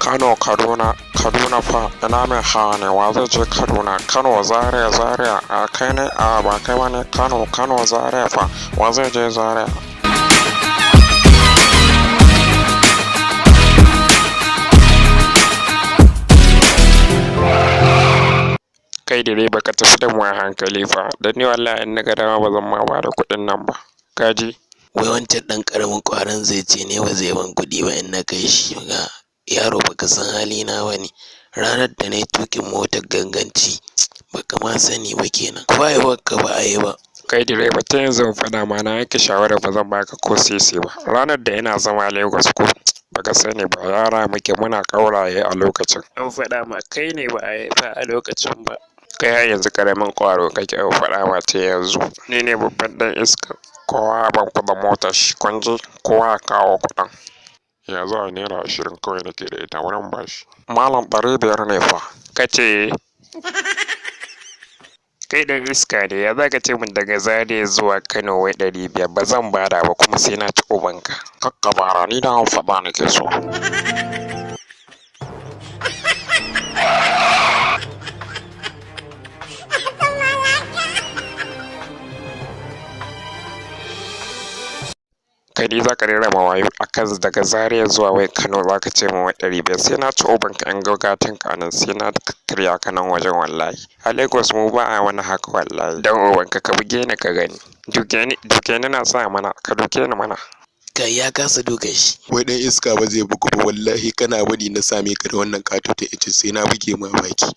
Kano, Kaduna fa ina mai hawa ne wa zai je Kaduna, Kano, Zaria, a kai ne a ba kai bane Kano, Zaria fa wa zai je Zaria. Kai direba ka tafi da mu a hankali fa, dan ni wallahi in na ga dama ba zan ma ba da kuɗin nan ba, kaji. Wai wancan ɗan ƙaramin ƙwaron zai ce ne ba zai ban kuɗi ba in na kai shi ga yaro baka san halina ba ne. Ranar da na yi tuƙin motar ganganci baka ma sani ba kenan. Ko haihuwarka ba a yi ba. Kai direba ta yanzu in faɗa ma na yanke shawarar ba zan baka ko sisi ba. Ranar da ina zama Lagos ko baka sani ba yara muke muna ƙauraye a lokacin. An faɗa ma kai ne ba a haifa a lokacin ba. Kai har yanzu ƙaramin ƙwaro kake an faɗa ma ta yanzu. Ni ne babban ɗan iska. Kowa ban kuɗin motar shi kun ji kowa ya kawo kuɗin. Ya zuwa naira 20 kawai nake da ita wurin bashi. Malam 500 ne fa. Kace kai ɗan iska ne ya za ka ce min daga Zaria zuwa Kano wai 500 ba zan bada ba kuma sai na ci ubanka. Kakka bara ni da an faɗa nake so. Kai ni za ka rera mawayo a kan daga Zaria zuwa wai Kano za ka ce min wai 500 sai na ci ubanka in gaugatin kanin sai na karya ka nan wajen wallahi. A Lagos mu ba a wani haka wallahi. Dan ubanka ka buge ni ka gani. Duke ni na sa mana ka duke ni mana. Kai ya kasa dukan shi. Wai ɗan iska ba zai bugu ba wallahi kana bari na same ka da wannan kato ta ice sai na buge ma baki.